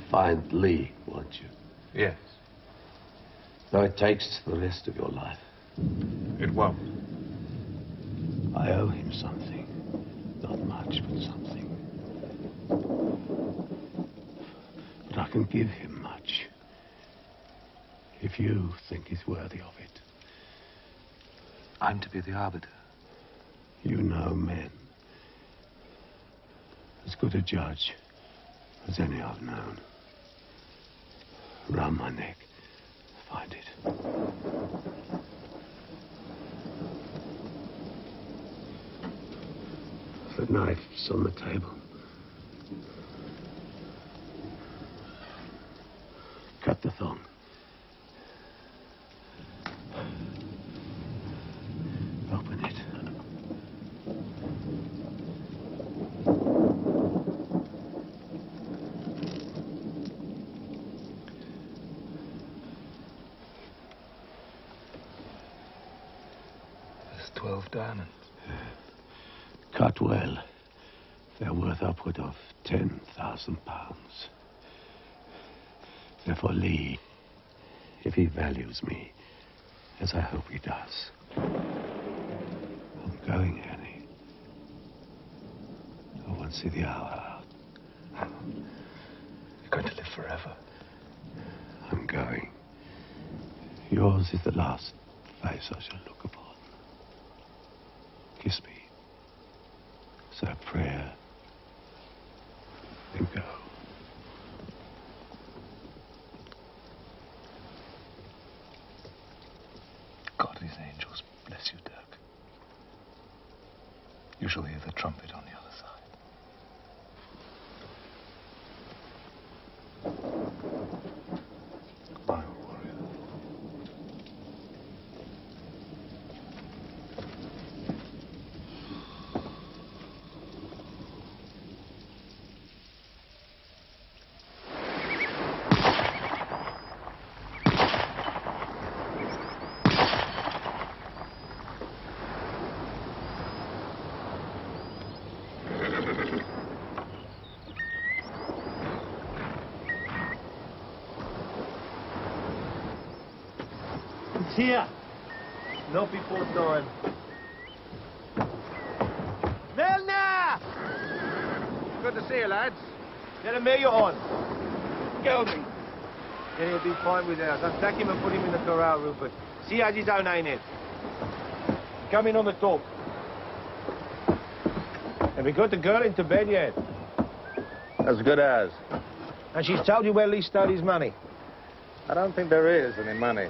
find Lee, won't you? Yes. Though it takes the rest of your life. It won't. I owe him something. Not much, but something. But I can give him much. If you think he's worthy of it. I'm to be the arbiter. You know men. As good a judge as any I've known. Round my neck. Find it. The knife's on the table. Cut the thong. Open it. There's 12 diamonds. Cut well. They're worth upward of £10,000. They're for Lee, if he values me, as I hope he does. I'm going, Hannay. I won't see the hour out. You're going to live forever. I'm going. Yours is the last face I shall look upon. Kiss me. Say a prayer. Then go. God and his angels bless you, Dirk. You shall hear the trumpet on the other side. Goodbye, warrior. Here. Not before dawn. Milner! Good to see you, lads. Get him here, you're on. Gelding. Yeah, he'll be fine with ours. Unpack him and put him in the corral, Rupert. See he has his own, ain't it? Come in on the top. Have we got the girl into bed yet? As good as. And she's told you where Lee stole his money? I don't think there is any money.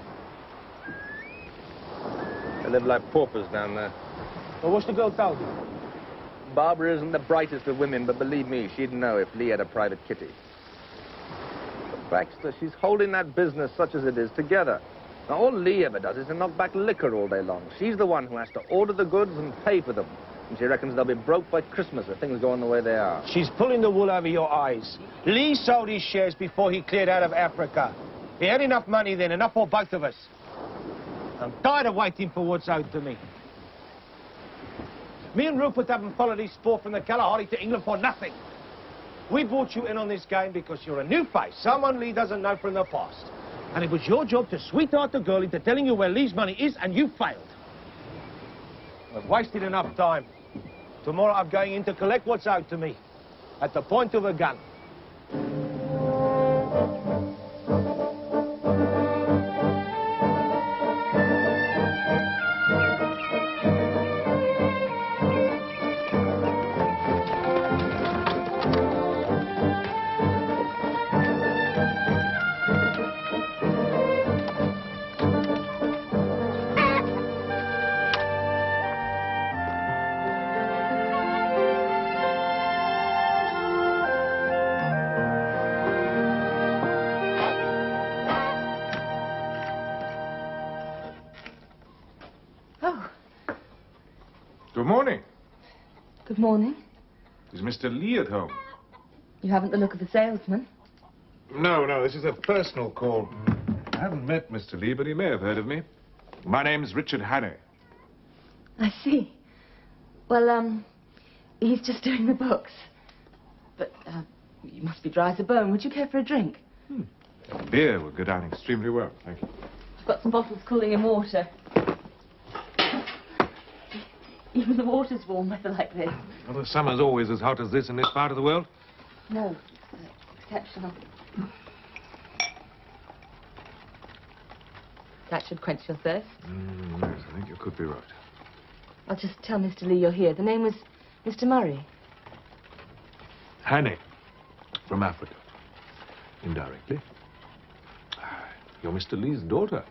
They live like paupers down there. Well, what's the girl told you? Barbara isn't the brightest of women, but believe me, she'd know if Lee had a private kitty. But Baxter, she's holding that business, such as it is, together. Now, all Lee ever does is to knock back liquor all day long. She's the one who has to order the goods and pay for them. And she reckons they'll be broke by Christmas if things go on the way they are. She's pulling the wool over your eyes. Lee sold his shares before he cleared out of Africa. He had enough money then, enough for both of us. I'm tired of waiting for what's owed to me. Me and Rupert haven't followed his sport from the Kalahari to England for nothing. We brought you in on this game because you're a new face, someone Lee doesn't know from the past. And it was your job to sweetheart the girl into telling you where Lee's money is, and you failed. I've wasted enough time. Tomorrow I'm going in to collect what's owed to me. At the point of a gun. Good morning. Good morning. Is Mr. Lee at home? You haven't the look of a salesman. No, this is a personal call. I haven't met Mr. Lee, but he may have heard of me. My name's Richard Hannay. I see. Well, he's just doing the books. But You must be dry as a bone. Would you care for a drink? Beer would go down extremely well, thank you. I've got some bottles cooling in water. Even the water's warm weather like this. Well, the summer's always as hot as this in this part of the world. No, exceptional. That should quench your thirst. Yes, I think you could be right. I'll just tell Mr. Lee you're here. The name was Mr. Murray. Hannay, from Africa. Indirectly. You're Mr. Lee's daughter.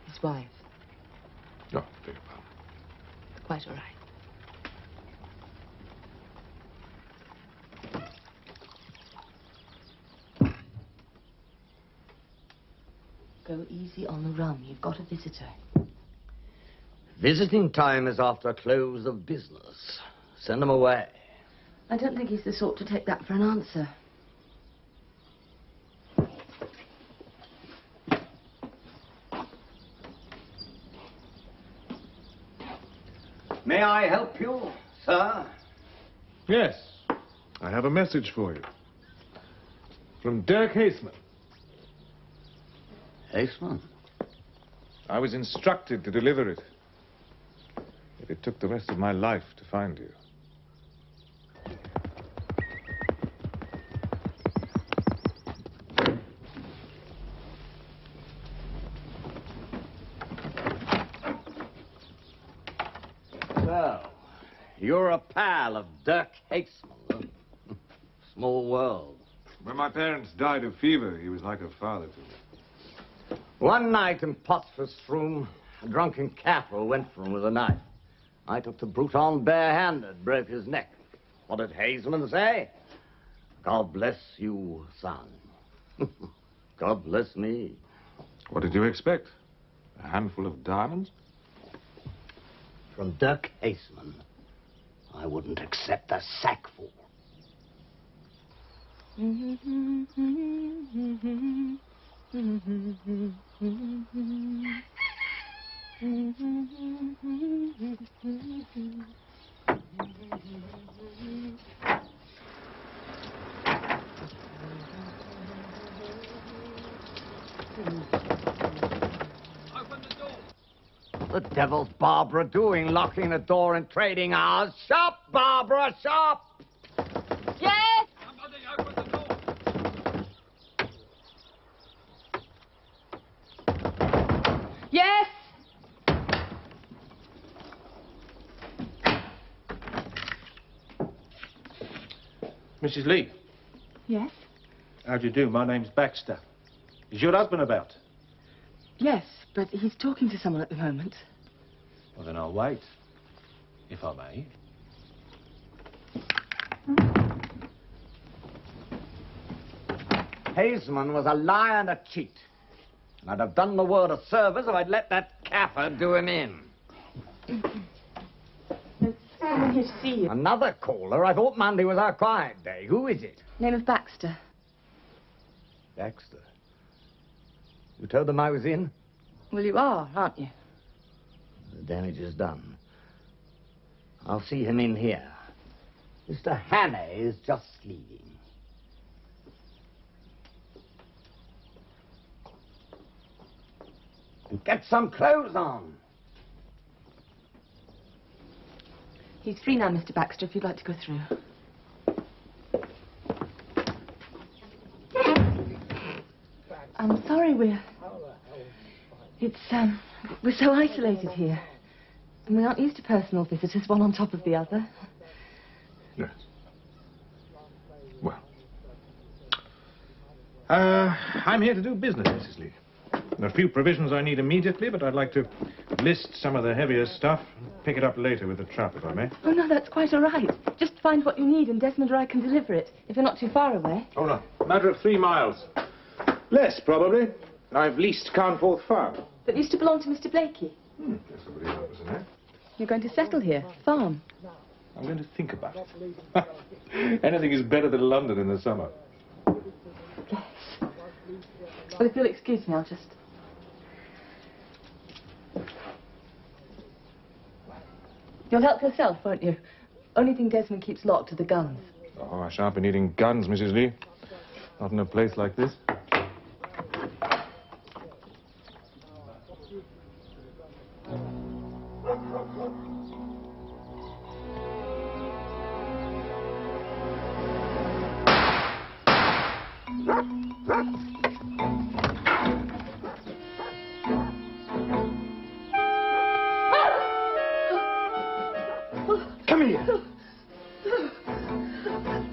His wife. Oh, beg your pardon. It's quite all right. Go easy on the rum. You've got a visitor. Visiting time is after close of business. Send him away. I don't think he's the sort to take that for an answer. May I help you, sir? Yes, I have a message for you. From Dirk Haseman. Haseman? I was instructed to deliver it. If it took the rest of my life to find you. So, you're a pal of Dirk Haseman, huh? Small world. When my parents died of fever, he was like a father to me. One night in Pottsford's room, a drunken kaffir went for him with a knife. I took the brute on barehanded, broke his neck. What did Haseman say? God bless you, son. God bless me. What did you expect? A handful of diamonds? From Dirk Haseman, I wouldn't accept a sackful. The devil's Barbara doing, locking the door in trading hours? Shop, Barbara, shop! Yes? Somebody open the door. Yes? Mrs. Lee, Yes? how do you do? My name's Baxter. Is your husband about? Yes, but he's talking to someone at the moment. Well, then I'll wait, if I may. Haseman was a liar and a cheat. And I'd have done the world a service if I'd let that kaffir do him in. There's someone here to see you. Another caller? I thought Monday was our quiet day. Who is it? Name of Baxter. Baxter. You told them I was in? Well, you are, aren't you? The damage is done. I'll see him in here. Mr. Hannay is just leaving. And get some clothes on. He's free now, Mr. Baxter, if you'd like to go through. I'm sorry, we're so isolated here. And we aren't used to personal visitors, one on top of the other. Yes. Well. I'm here to do business, Mrs. Lee. There are a few provisions I need immediately, but I'd like to list some of the heavier stuff and pick it up later with the trap, if I may. Oh, no, that's quite all right. Just find what you need and Desmond or I can deliver it, if you're not too far away. Oh, no. Matter of 3 miles. Less, probably. I've leased Carnforth Farm. That used to belong to Mr. Blakey. Guess somebody else, isn't it? You're going to settle here, farm. I'm going to think about it. Anything is better than London in the summer. Yes. Well, if you'll excuse me, I'll just... You'll help yourself, won't you? Only thing Desmond keeps locked are the guns. Oh, I shan't be needing guns, Mrs. Lee. Not in a place like this. Come here.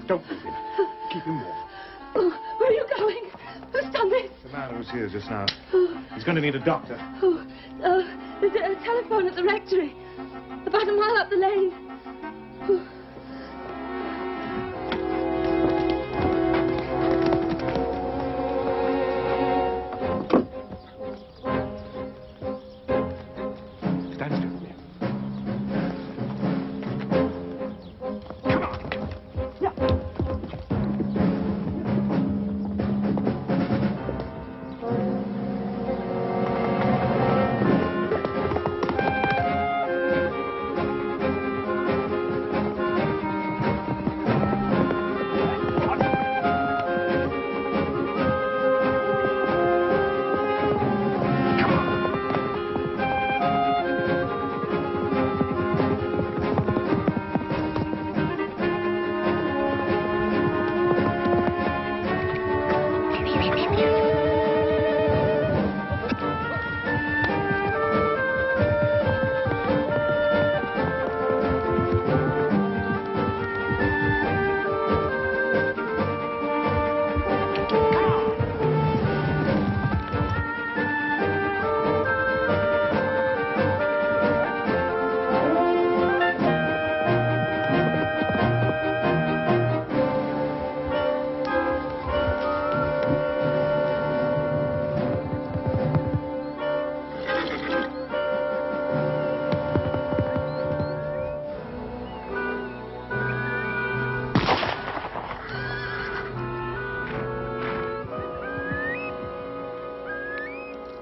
Don't leave him. Keep him warm. Where are you going? Who's done this? The man who was here just now. He's going to need a doctor. There's a telephone at the rectory. About a mile up the lane. Stand still.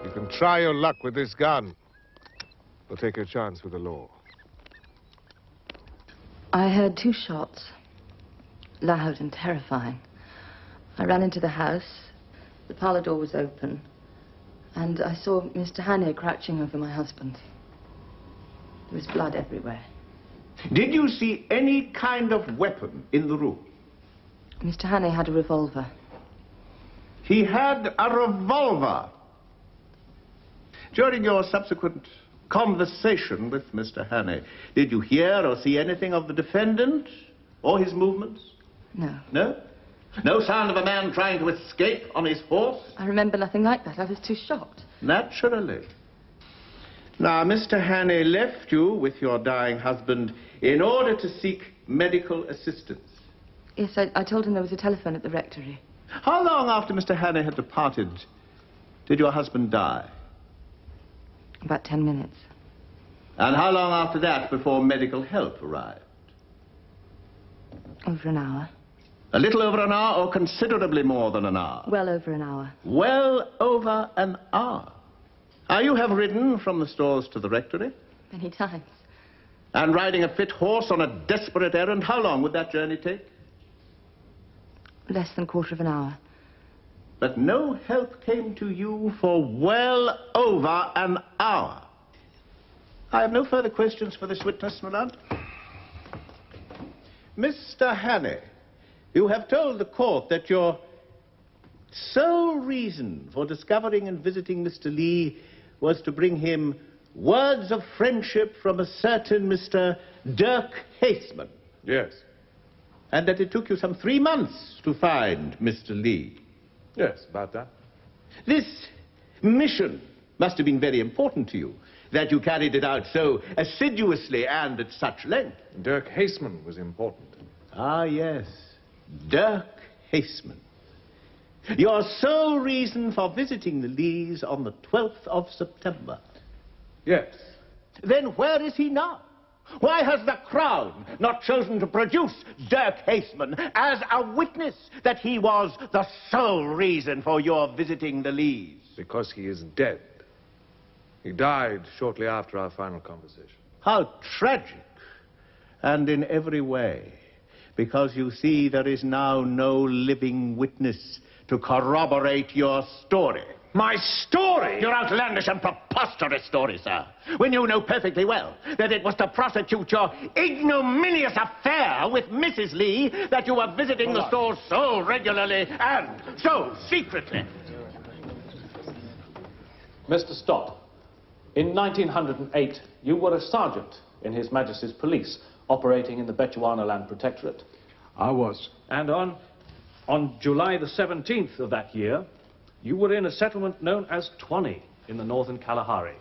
You can try your luck with this gun, or take your chance with the law. I heard 2 shots. Loud and terrifying. I ran into the house. The parlor door was open. And I saw Mr. Hannay crouching over my husband. There was blood everywhere. Did you see any kind of weapon in the room? Mr. Hannay had a revolver. He had a revolver. During your subsequent conversation with Mr. Hannay, did you hear or see anything of the defendant or his movements? No. No? No sound of a man trying to escape on his horse? I remember nothing like that. I was too shocked. Naturally. Now, Mr. Hannay left you with your dying husband in order to seek medical assistance. Yes, I told him there was a telephone at the rectory. How long after Mr. Hannay had departed did your husband die? About 10 minutes. And how long after that before medical help arrived? Over an hour. A little over an hour or considerably more than an hour? Well over an hour. Well over an hour. Now, you have ridden from the stores to the rectory? Many times. And riding a fit horse on a desperate errand, how long would that journey take? Less than a quarter of an hour. But no help came to you for well over an hour. I have no further questions for this witness, my lord. Mr. Hannay, you have told the court that your sole reason for discovering and visiting Mr. Lee was to bring him words of friendship from a certain Mr. Dirk Haseman. Yes. And that it took you some 3 months to find Mr. Lee. Yes, about that. This mission must have been very important to you, that you carried it out so assiduously and at such length. Dirk Haseman was important. Ah, yes. Dirk Haseman. Your sole reason for visiting the Lees on the 12th of September. Yes. Then where is he now? Why has the Crown not chosen to produce Dirk Haseman as a witness that he was the sole reason for your visiting the Lees? Because he is dead. He died shortly after our final conversation. How tragic, and in every way. Because you see, there is now no living witness to corroborate your story. My story? Your outlandish and preposterous story, sir. When you know perfectly well that it was to prosecute your ignominious affair with Mrs. Lee that you were visiting the stores so regularly and so secretly. Mr. Stott, in 1908, you were a sergeant in His Majesty's Police, operating in the Bechuanaland Protectorate. I was. And on July the 17th of that year, you were in a settlement known as Twanny in the northern Kalahari.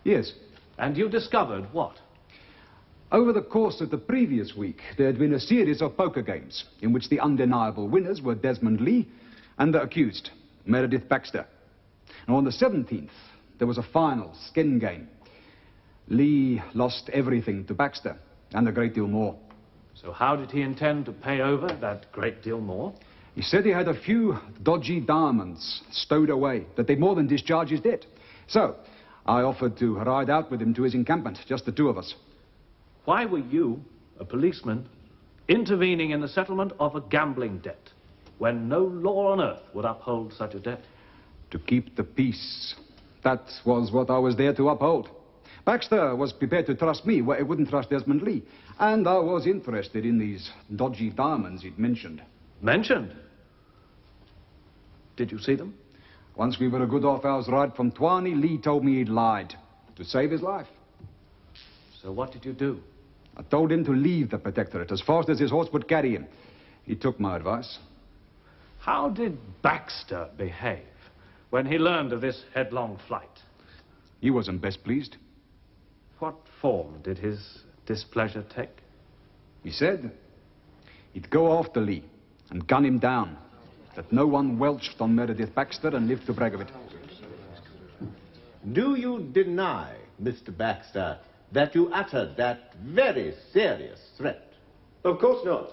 Yes. And you discovered what? Over the course of the previous week, there had been a series of poker games in which the undeniable winners were Desmond Lee and the accused, Meredith Baxter. And on the 17th, there was a final skin game. Lee lost everything to Baxter, and a great deal more. So how did he intend to pay over that great deal more? He said he had a few dodgy diamonds stowed away, that they'd more than discharge his debt. So, I offered to ride out with him to his encampment, just the two of us. Why were you, a policeman, intervening in the settlement of a gambling debt, when no law on earth would uphold such a debt? To keep the peace. That was what I was there to uphold. Baxter was prepared to trust me where he wouldn't trust Desmond Lee. And I was interested in these dodgy diamonds he'd mentioned. Mentioned? Did you see them? Once we were a good half-hour's ride from Twanny, Lee told me he'd lied to save his life. So what did you do? I told him to leave the Protectorate as fast as his horse would carry him. He took my advice. How did Baxter behave when he learned of this headlong flight? He wasn't best pleased. What form did his displeasure take? He said he'd go after Lee and gun him down, that no one welched on Meredith Baxter and lived to brag of it. Do you deny, Mr. Baxter, that you uttered that very serious threat? Of course not.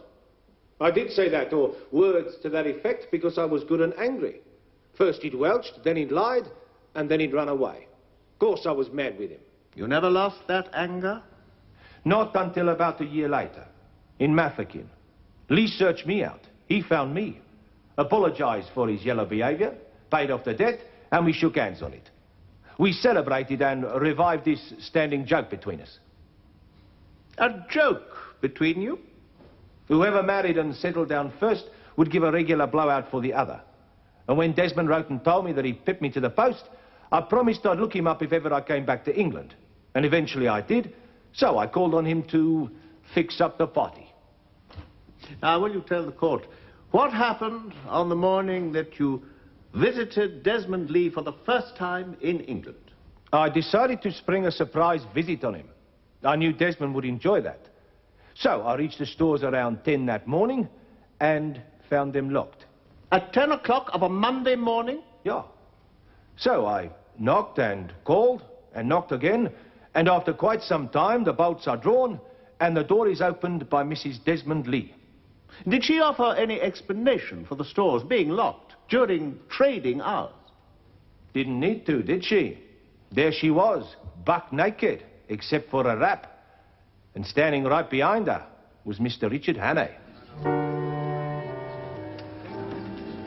I did say that, or words to that effect, because I was good and angry. First he'd welched, then he'd lied, and then he'd run away. Of course I was mad with him. You never lost that anger? Not until about a year later, in Mafeking. Lee searched me out. He found me, apologized for his yellow behavior, paid off the debt, and we shook hands on it. We celebrated and revived this standing joke between us. A joke between you? Whoever married and settled down first would give a regular blowout for the other. And when Desmond wrote and told me that he'd pip me to the post, I promised I'd look him up if ever I came back to England. And eventually I did, so I called on him to fix up the party. Now, will you tell the court what happened on the morning that you visited Desmond Lee for the first time in England? I decided to spring a surprise visit on him. I knew Desmond would enjoy that. So I reached the stores around 10 that morning and found them locked. At 10 o'clock of a Monday morning? Yeah. So I knocked and called and knocked again, and after quite some time the bolts are drawn and the door is opened by Mrs. Desmond Lee. Did she offer any explanation for the stores being locked during trading hours? Didn't need to, did she? There she was, buck naked, except for a wrap. And standing right behind her was Mr. Richard Hannay.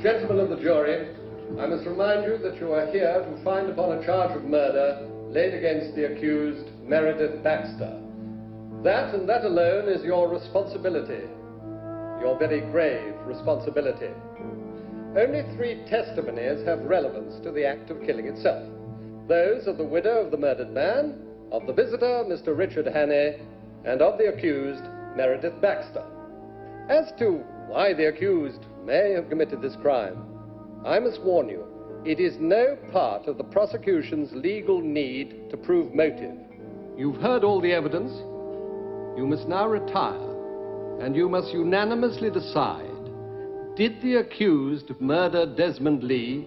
Gentlemen of the jury, I must remind you that you are here to find upon a charge of murder laid against the accused, Meredith Baxter. That and that alone is your responsibility. Your very grave responsibility. Only 3 testimonies have relevance to the act of killing itself. Those of the widow of the murdered man, of the visitor, Mr. Richard Hannay, and of the accused, Meredith Baxter. As to why the accused may have committed this crime, I must warn you, it is no part of the prosecution's legal need to prove motive. You've heard all the evidence. You must now retire, and you must unanimously decide, did the accused murder Desmond Lee,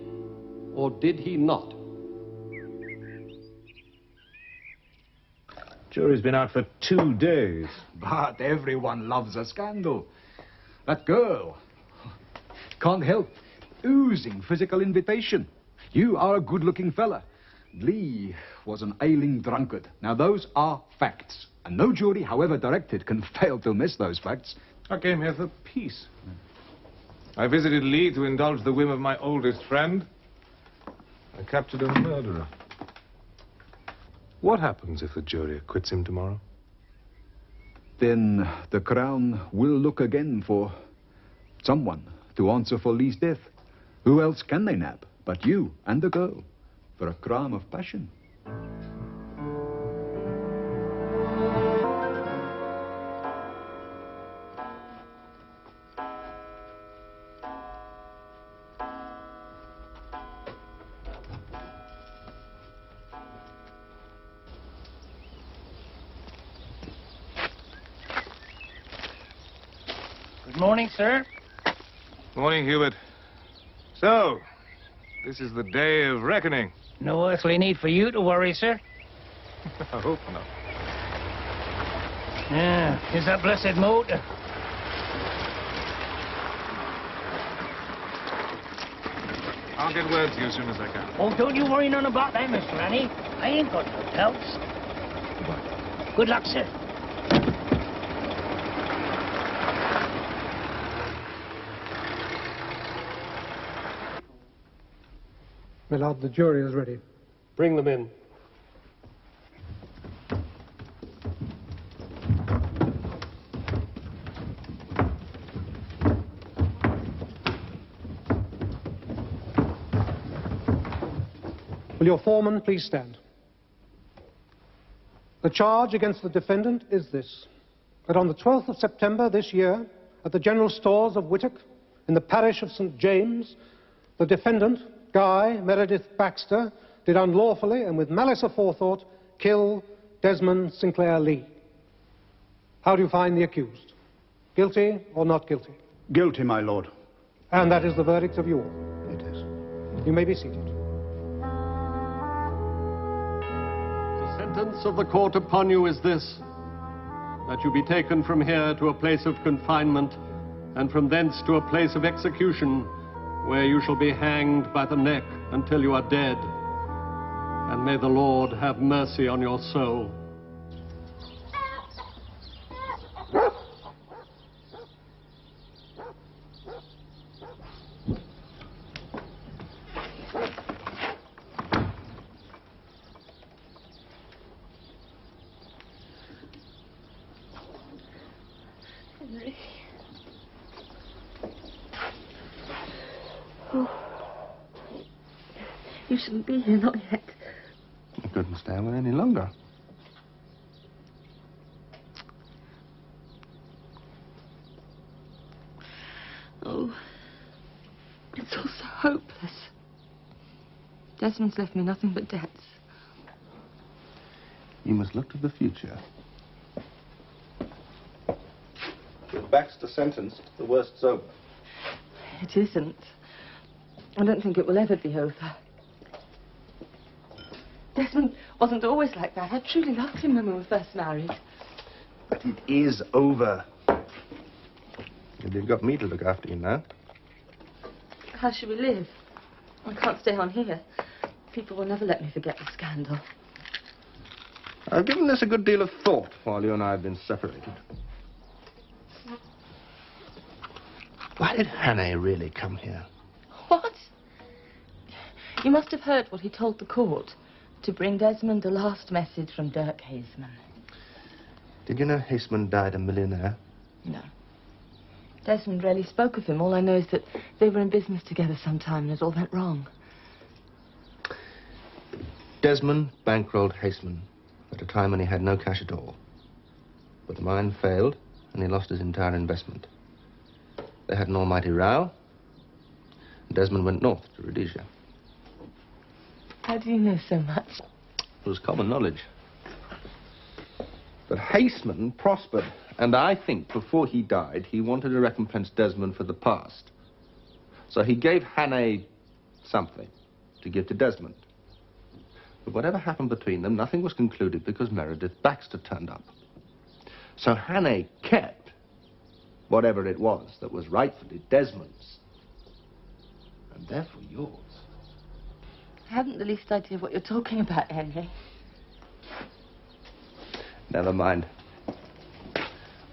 or did he not? Jury's been out for 2 days. But everyone loves a scandal. That girl can't help oozing physical invitation. You are a good-looking fella. Lee was an ailing drunkard. Now, those are facts. And no jury, however directed, can fail to miss those facts. I came here for peace. I visited Lee to indulge the whim of my oldest friend. I captured a murderer. What happens if the jury acquits him tomorrow? Then the Crown will look again for someone to answer for Lee's death. Who else can they nab but you and the girl for a crime of passion? Good morning, sir. Morning, Hubert. So, this is the day of reckoning. No earthly need for you to worry, sir. I hope not. Yeah, is that blessed motor? I'll get word to you as soon as I can. Oh, don't you worry none about that, Mr. Hannay. I ain't got no doubts. Good luck, sir. My lord, the jury is ready. Bring them in. Will your foreman please stand? The charge against the defendant is this, that on the 12th of September this year, at the general stores of Whittock, in the parish of St. James, the defendant, Guy Meredith Baxter, did unlawfully and with malice aforethought kill Desmond Sinclair Lee. How do you find the accused? Guilty or not guilty? Guilty, my lord. And that is the verdict of you all. It is. You may be seated. The sentence of the court upon you is this, that you be taken from here to a place of confinement, and from thence to a place of execution, where you shall be hanged by the neck until you are dead. And may the Lord have mercy on your soul. Henry. Oh. You shouldn't be here, not yet. I couldn't stay away any longer. Oh, it's all so hopeless. Desmond's left me nothing but debts. You must look to the future. With Baxter sentenced, the worst's over. It isn't. I don't think it will ever be over. Desmond wasn't always like that. I truly loved him when we were first married. But it is over. You've got me to look after you now. How should we live? I can't stay on here. People will never let me forget the scandal. I've given this a good deal of thought while you and I have been separated. Why did Hannay really come here? What? You must have heard what he told the court. To bring Desmond the last message from Dirk Haseman. Did you know Haseman died a millionaire? No. Desmond rarely spoke of him. All I know is that they were in business together sometime and it all went wrong. Desmond bankrolled Haseman at a time when he had no cash at all. But the mine failed and he lost his entire investment. They had an almighty row. And Desmond went north to Rhodesia. How do you know so much? It was common knowledge. But Haseman prospered, and I think before he died, he wanted to recompense Desmond for the past. So he gave Hannay something to give to Desmond. But whatever happened between them, nothing was concluded because Meredith Baxter turned up. So Hannay kept whatever it was that was rightfully Desmond's, and therefore yours. I haven't the least idea what you're talking about, Henry. Never mind.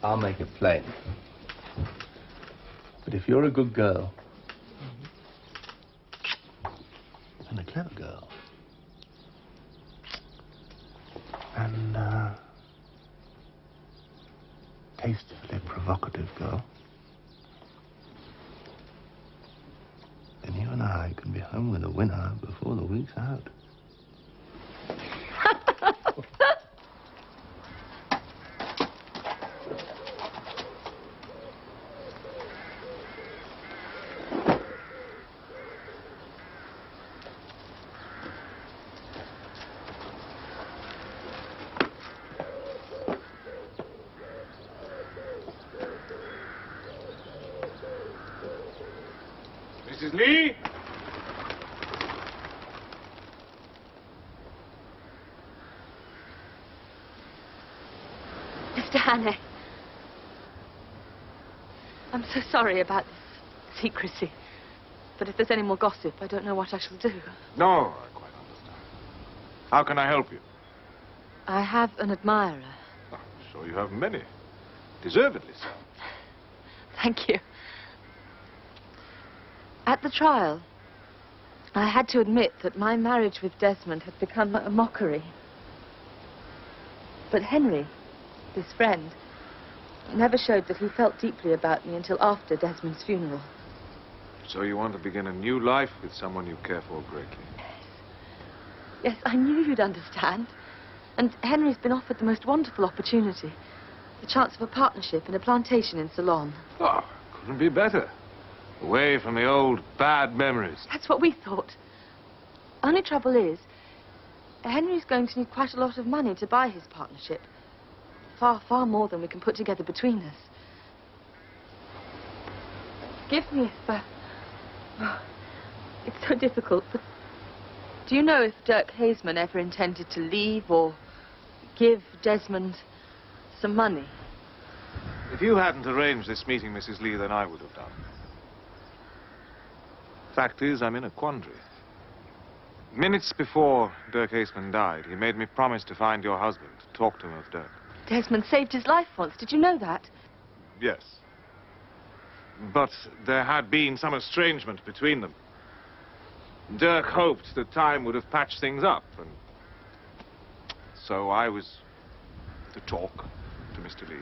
I'll make it plain. But if you're a good girl, and a clever girl, and tastefully provocative girl, then you and I can be home with a winner before the week's out. Mrs. Lee? Mr. Hannay, I'm so sorry about this secrecy. But if there's any more gossip, I don't know what I shall do. No, I quite understand. How can I help you? I have an admirer. I'm sure you have many. Deservedly so. Thank you. At the trial, I had to admit that my marriage with Desmond had become a mockery. But Henry, his friend, never showed that he felt deeply about me until after Desmond's funeral. So you want to begin a new life with someone you care for greatly? Yes, I knew you'd understand. And Henry's been offered the most wonderful opportunity. The chance of a partnership in a plantation in Ceylon. Oh, couldn't be better. Away from the old bad memories. That's what we thought. Only trouble is, Henry's going to need quite a lot of money to buy his partnership. Far, far more than we can put together between us. Forgive me if... Oh, it's so difficult, but... Do you know if Dirk Haseman ever intended to leave or give Desmond some money? If you hadn't arranged this meeting, Mrs. Lee, then I would have done. Fact is, I'm in a quandary. Minutes before Dirk Haseman died, he made me promise to find your husband, talk to him of Dirk. Desmond saved his life once. Did you know that? Yes. But there had been some estrangement between them. Dirk hoped that time would have patched things up, and so I was to talk to Mr. Lee.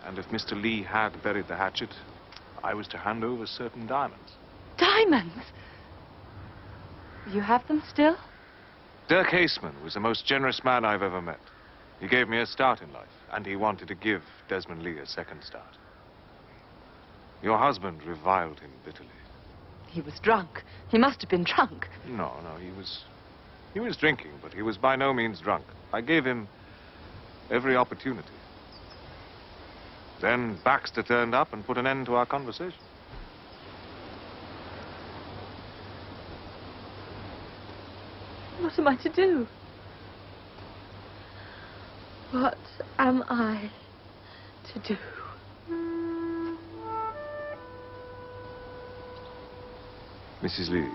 And if Mr. Lee had buried the hatchet, I was to hand over certain diamonds. Diamonds? You have them still? Dirk Haseman was the most generous man I've ever met. He gave me a start in life, and he wanted to give Desmond Lee a second start. Your husband reviled him bitterly. He was drunk. He must have been drunk. No, he was drinking, but he was by no means drunk. I gave him every opportunity. Then Baxter turned up and put an end to our conversation. What am I to do? What am I to do? Mrs. Lee,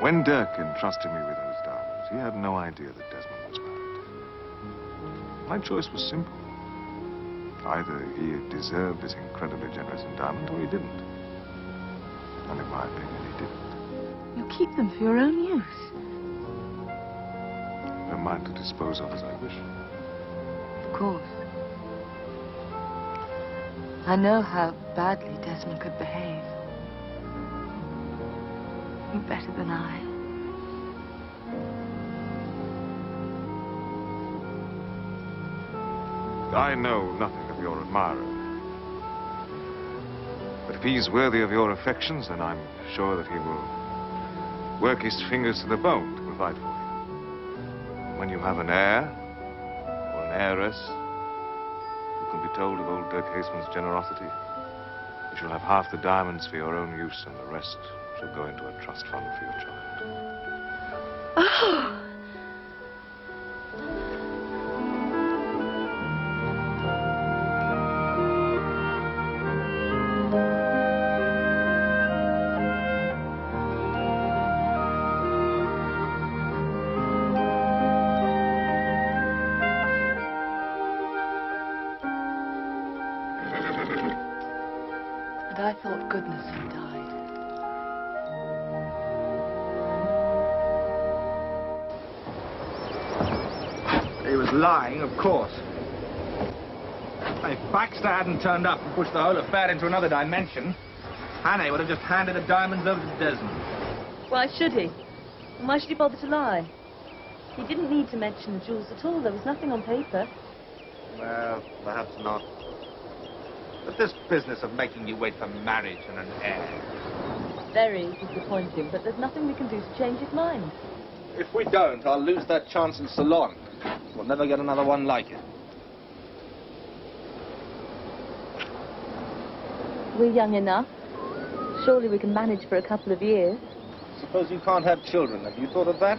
when Dirk entrusted me with those diamonds, he had no idea that Desmond was married. My choice was simple. Either he deserved this incredibly generous endowment, or he didn't. And in my opinion, he didn't. You keep them for your own use. They're mine to dispose of as I wish. Of course. I know how badly Desmond could behave. Better than I. I know nothing of your admirer. But if he's worthy of your affections, then I'm sure that he will work his fingers to the bone to provide for you. When you have an heir, or an heiress, who can be told of old Dirk Haseman's generosity, you shall have half the diamonds for your own use, and the rest shall go into a trust fund for your child. Oh! And I thought, goodness, he died. He was lying, of course. If Baxter hadn't turned up and pushed the whole affair into another dimension, Hannay would have just handed the diamonds over to Desmond. Why should he? And why should he bother to lie? He didn't need to mention the jewels at all. There was nothing on paper. Well, perhaps not. But this business of making you wait for marriage and an heir... Very disappointing, but there's nothing we can do to change his mind. If we don't, I'll lose that chance in Ceylon. We'll never get another one like it. We're young enough. Surely we can manage for a couple of years. Suppose you can't have children. Have you thought of that?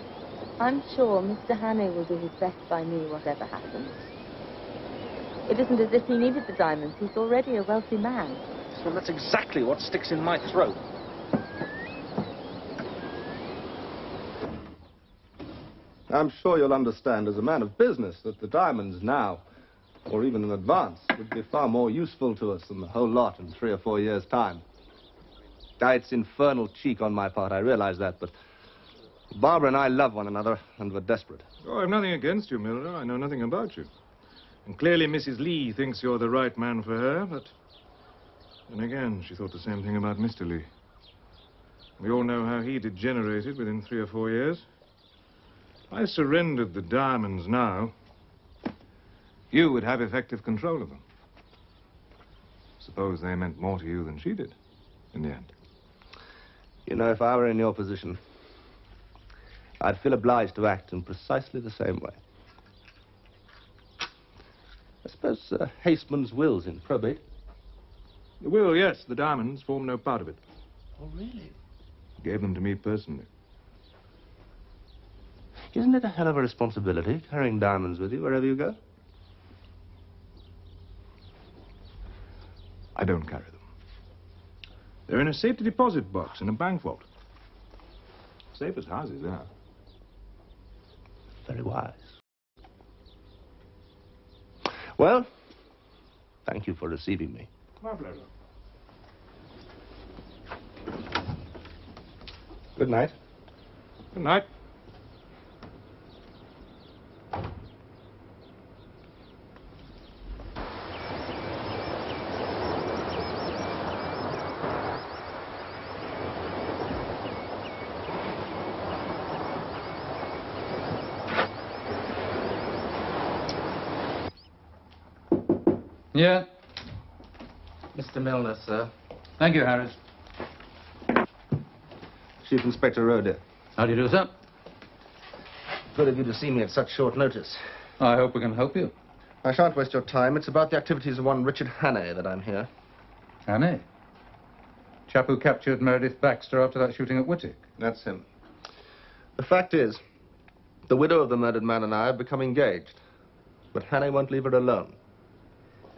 I'm sure Mr. Hannay will do his best by me, whatever happens. It isn't as if he needed the diamonds. He's already a wealthy man. Well, that's exactly what sticks in my throat. I'm sure you'll understand as a man of business that the diamonds now, or even in advance, would be far more useful to us than the whole lot in 3 or 4 years' time. It's infernal cheek on my part, I realize that, but Barbara and I love one another, and we're desperate. Oh, I've nothing against you, Milner. I know nothing about you. And clearly Mrs. Lee thinks you're the right man for her, but... then again, she thought the same thing about Mr. Lee. We all know how he degenerated within 3 or 4 years. I surrendered the diamonds now. You would have effective control of them. Suppose they meant more to you than she did, in the end. You know, if I were in your position, I'd feel obliged to act in precisely the same way. I suppose Haseman's will's in probate. The will, yes. The diamonds form no part of it. Oh, really? He gave them to me personally. Isn't it a hell of a responsibility, carrying diamonds with you wherever you go? I don't carry them. They're in a safety deposit box in a bank vault. Safe as houses are. Very wise. Well, thank you for receiving me. My pleasure. Good night. Good night. Yeah? Mr. Milner, sir. Thank you, Harris. Chief Inspector Roeder. How do you do, sir? Good of you to see me at such short notice. I hope we can help you. I shan't waste your time. It's about the activities of one Richard Hannay that I'm here. Hannay? Chap who captured Meredith Baxter after that shooting at Whittick? That's him. The fact is, the widow of the murdered man and I have become engaged. But Hannay won't leave her alone.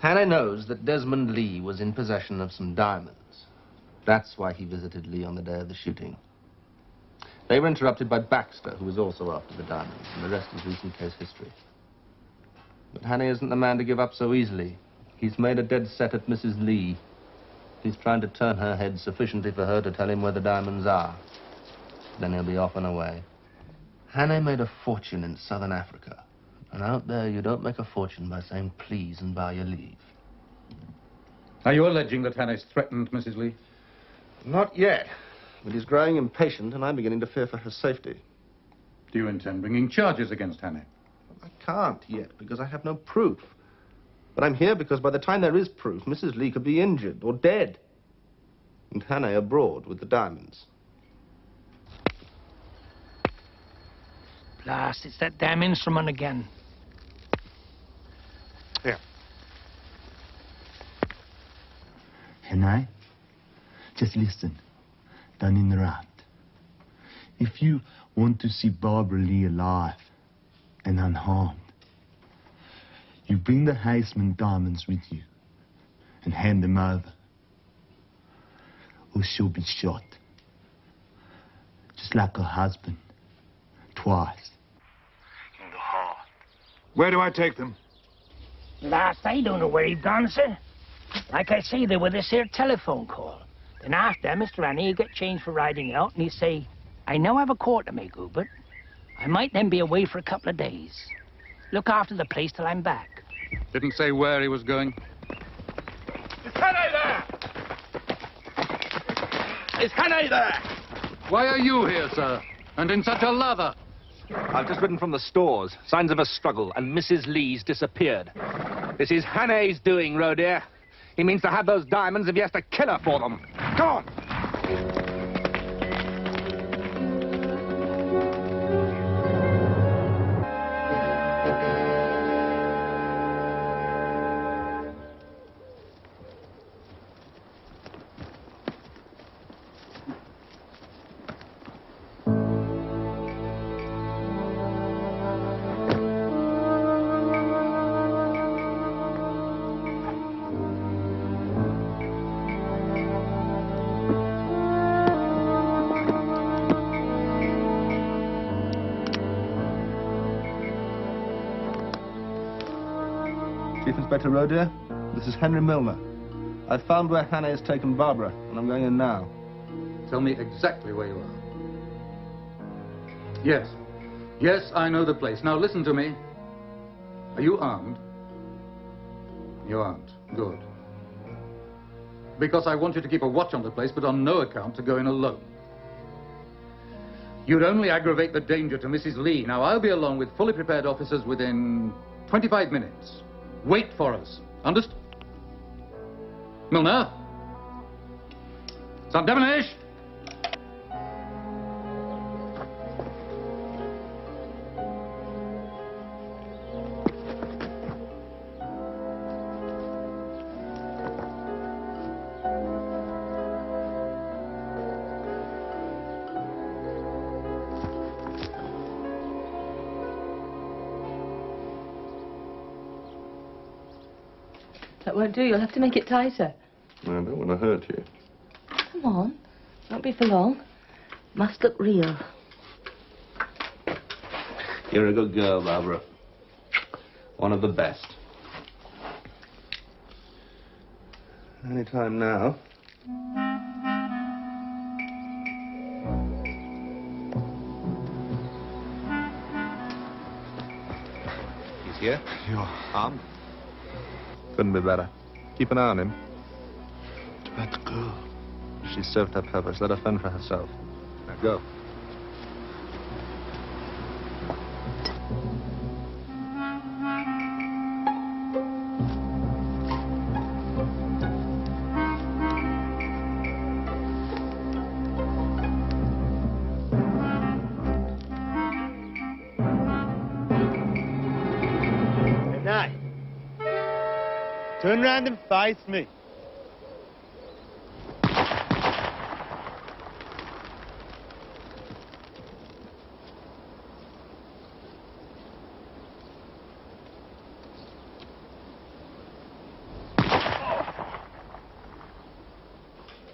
Hannay knows that Desmond Lee was in possession of some diamonds. That's why he visited Lee on the day of the shooting. They were interrupted by Baxter, who was also after the diamonds, and the rest is recent case history. But Hannay isn't the man to give up so easily. He's made a dead set at Mrs. Lee. He's trying to turn her head sufficiently for her to tell him where the diamonds are. Then he'll be off and away. Hannay made a fortune in southern Africa. And out there, you don't make a fortune by saying please and by your leave. Are you alleging that Hannay's threatened Mrs. Lee? Not yet. But he's growing impatient, and I'm beginning to fear for her safety. Do you intend bringing charges against Hannay? I can't yet, because I have no proof. But I'm here because by the time there is proof, Mrs. Lee could be injured or dead. And Hannay abroad with the diamonds. Blast, it's that damn instrument again. Here. Hannay, just listen. Don't interrupt. If you want to see Barbara Lee alive and unharmed, you bring the Haseman diamonds with you and hand them over, or she'll be shot. Just like her husband, twice. In the heart. Where do I take them? Last, I don't know where he's gone, sir. Like I say, there were this here telephone call. Then after, Mr. Hannay, he'd get changed for riding out, and he'd say, I now have a court to make, Hubert. I might then be away for a couple of days. Look after the place till I'm back. Didn't say where he was going. Is Hannay there? Is Hannay there? Why are you here, sir? And in such a lather? I've just ridden from the stores. Signs of a struggle, and Mrs. Lee's disappeared. This is Hannay's doing, Rodear. He means to have those diamonds if he has to kill her for them. Come on! Chief Inspector Rodear, this is Henry Milner. I've found where Hannay has taken Barbara, and I'm going in now. Tell me exactly where you are. Yes. Yes, I know the place. Now listen to me. Are you armed? You aren't. Good. Because I want you to keep a watch on the place, but on no account to go in alone. You'd only aggravate the danger to Mrs. Lee. Now, I'll be along with fully prepared officers within 25 minutes. Wait for us. Understood? Milner? Some Devonish? That won't do. You'll have to make it tighter. I don't want to hurt you. Come on. Won't be for long. Must look real. You're a good girl, Barbara. One of the best. Any time now. He's here. You're armed. Couldn't be better. Keep an eye on him. What about the girl? She's served her purpose. Let her fend for herself. Now go. Hannay, turn round and face me.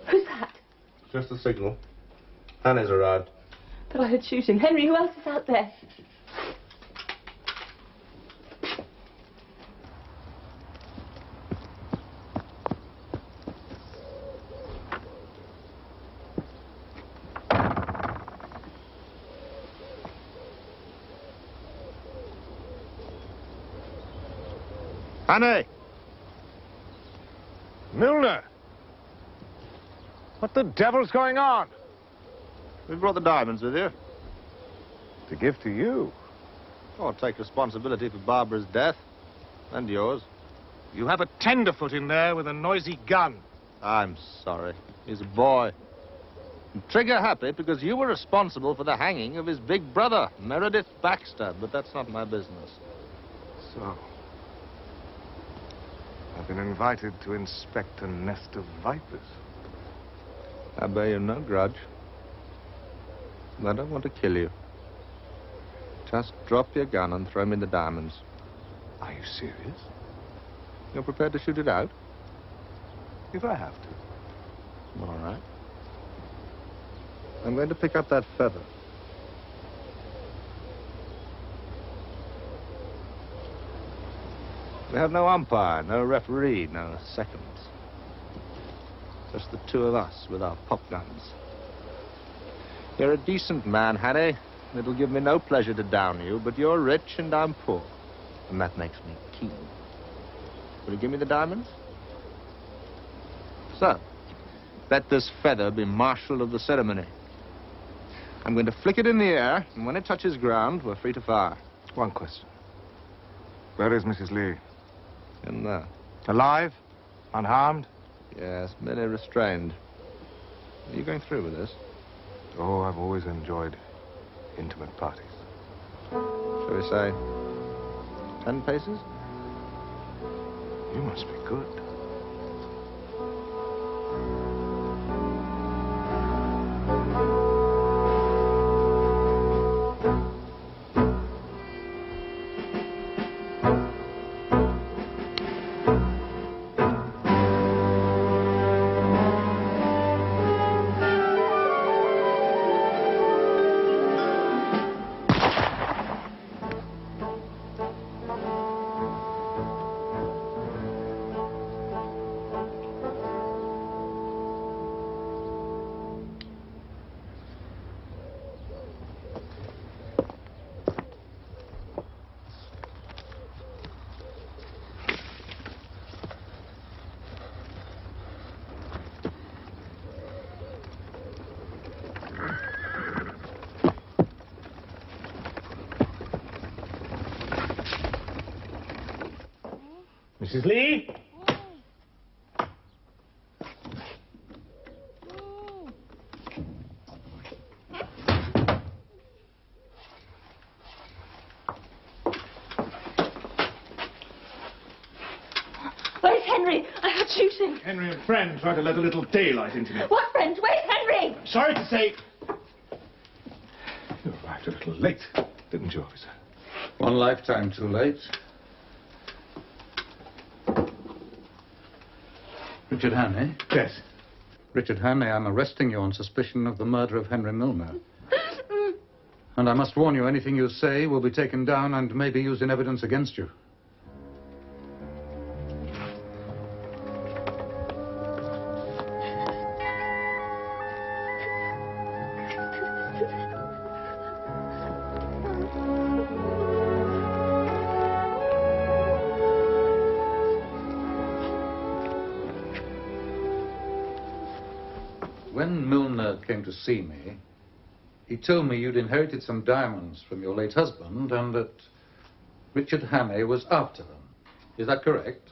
Who's that? Just a signal. Hannay's arrived. But I heard shooting. Henry, who else is out there? Hannay! Milner! What the devil's going on? We brought the diamonds with you. To give to you. Oh, take responsibility for Barbara's death. And yours. You have a tenderfoot in there with a noisy gun. I'm sorry. He's a boy. And trigger happy because you were responsible for the hanging of his big brother, Meredith Baxter. But that's not my business. So, I've been invited to inspect a nest of vipers. I bear you no grudge. I don't want to kill you. Just drop your gun and throw me the diamonds. Are you serious? You're prepared to shoot it out? If I have to. All right. I'm going to pick up that feather. We have no umpire, no referee, no seconds. Just the two of us with our pop guns. You're a decent man, Hannay. It'll give me no pleasure to down you, but you're rich and I'm poor. And that makes me keen. Will you give me the diamonds? So, let this feather be marshal of the ceremony. I'm going to flick it in the air, and when it touches ground, we're free to fire. One question. Where is Mrs. Lee? In there. Alive? Unharmed? Yes, merely restrained. Are you going through with this? Oh, I've always enjoyed intimate parties. Shall we say 10 paces? You must be good. Mrs. Lee? Where's Henry? I heard shooting. Henry and friend tried to let a little daylight into me. What friend? Where's Henry? Sorry to say... You arrived a little late, didn't you, officer? One lifetime too late. Richard Hannay? Yes. Richard Hannay, I'm arresting you on suspicion of the murder of Henry Milner. And I must warn you, anything you say will be taken down and may be used in evidence against you. When Milner came to see me, he told me you'd inherited some diamonds from your late husband and that Richard Hannay was after them. Is that correct?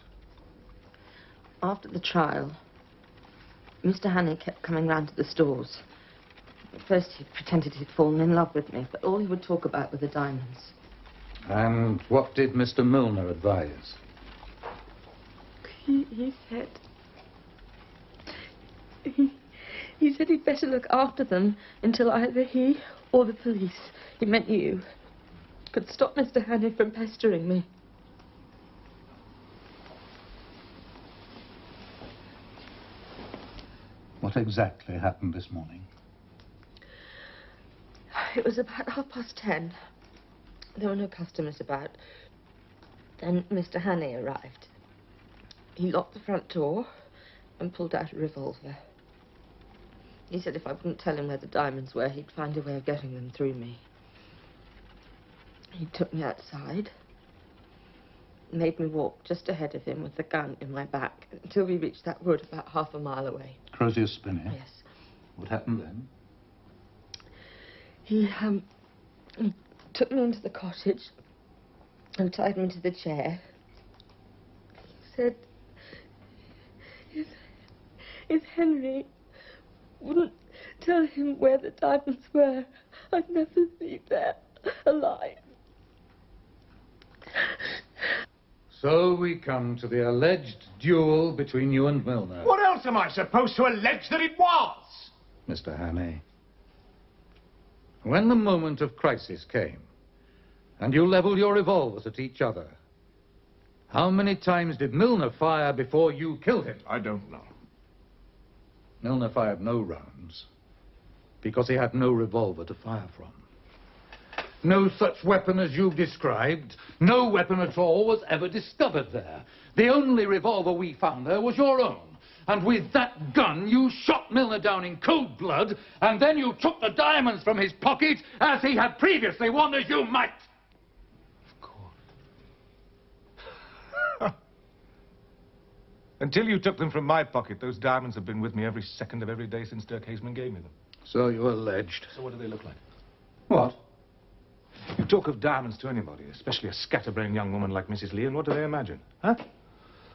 After the trial, Mr. Hannay kept coming round to the stores. At first he pretended he'd fallen in love with me, but all he would talk about were the diamonds. And what did Mr. Milner advise? He said... He said he'd better look after them until either he or the police, he meant you, could stop Mr. Hannay from pestering me. What exactly happened this morning? It was about 10:30. There were no customers about. Then Mr. Hannay arrived. He locked the front door and pulled out a revolver. He said if I wouldn't tell him where the diamonds were, he'd find a way of getting them through me. He took me outside, made me walk just ahead of him with the gun in my back until we reached that wood about half a mile away. Crozier's Spinney? Yes. What happened then? He took me into the cottage and tied me to the chair. He said, if Henry wouldn't tell him where the diamonds were, I'd never leave there alive. So we come to the alleged duel between you and Milner. What else am I supposed to allege that it was? Mr. Hannay, when the moment of crisis came, and you leveled your revolvers at each other, how many times did Milner fire before you killed him? I don't know. Milner fired no rounds, because he had no revolver to fire from. No such weapon as you've described. No weapon at all was ever discovered there. The only revolver we found there was your own. And with that gun, you shot Milner down in cold blood, and then you took the diamonds from his pocket, as he had previously warned us you might. Until you took them from my pocket, those diamonds have been with me every second of every day since Dirk Haseman gave me them. So you alleged. So what do they look like? What? You talk of diamonds to anybody, especially a scatterbrained young woman like Mrs. Lee, and what do they imagine? Huh?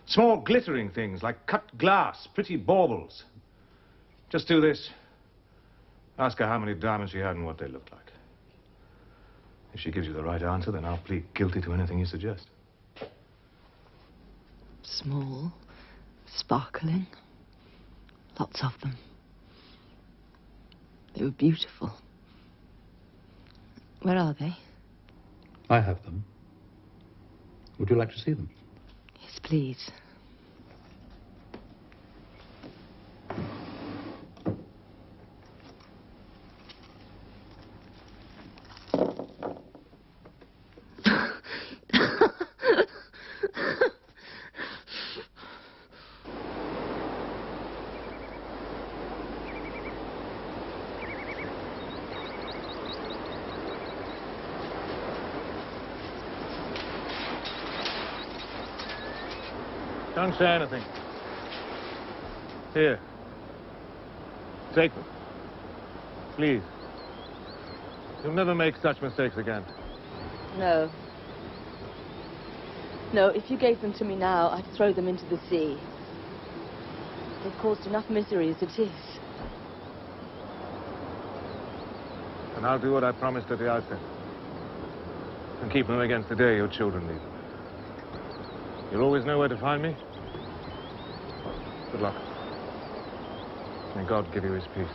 Small glittering things like cut glass, pretty baubles. Just do this. Ask her how many diamonds she had and what they looked like. If she gives you the right answer, then I'll plead guilty to anything you suggest. Small, sparkling, lots of them. They were beautiful. Where are they? I have them. Would you like to see them? Yes, please. Don't say anything. Here. Take them. Please. You'll never make such mistakes again. No. No, if you gave them to me now, I'd throw them into the sea. They've caused enough misery as it is. And I'll do what I promised at the outset. And keep them against the day your children need them. You'll always know where to find me. Good luck. May God give you his peace.